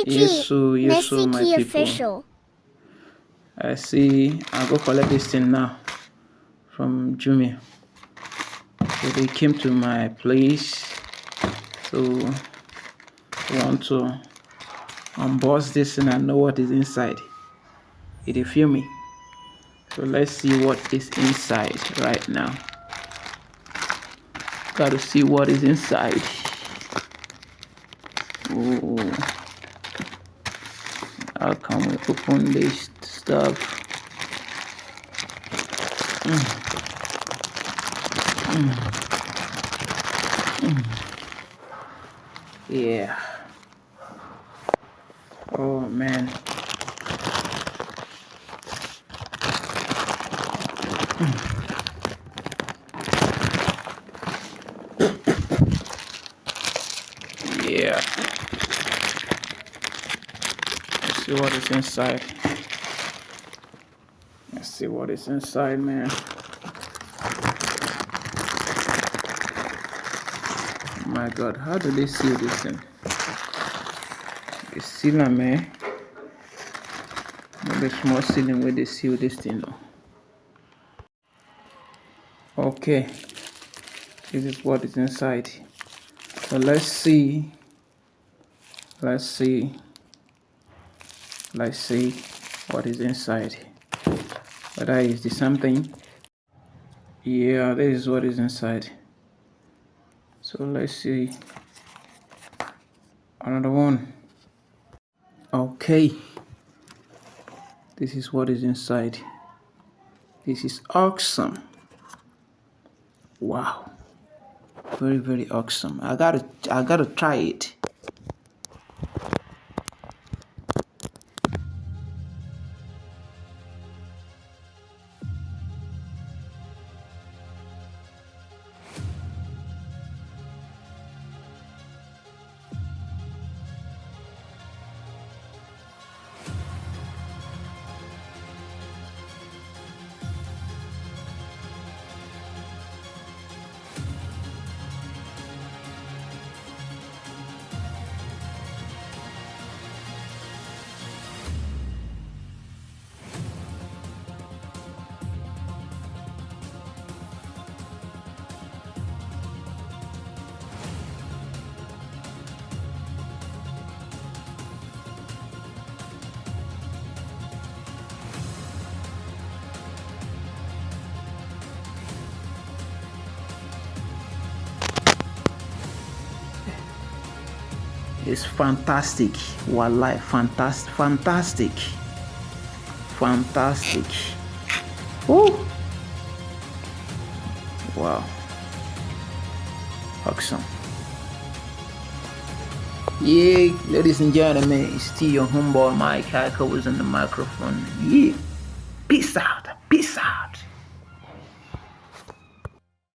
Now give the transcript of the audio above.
Yes, so my people. Official. I see. I'll go collect this thing now from Jumia. So they came to my place. So I want to unbox this and I know what is inside. Did you feel me? So let's see what is inside right now. Got to see what is inside. Oh, how can we open this stuff? Yeah. Oh man. Yeah. Let's see what is inside. Let's see what is inside, man. Oh my God, how do they seal this thing? The sealer, man. Maybe small sealing where they seal this thing, though. Okay, this is what is inside. So let's see. Let's see what is inside. Whether is the something. Yeah, this is what is inside. So let's see another one. Okay, this is what is inside. This is awesome. Wow, very, very awesome. I gotta try it. It's fantastic. Wallahi, fantastic. Oh, wow, awesome. Yeah, ladies and gentlemen, it's still your homeboy Mike Hacker was on the microphone. Yeah, peace out.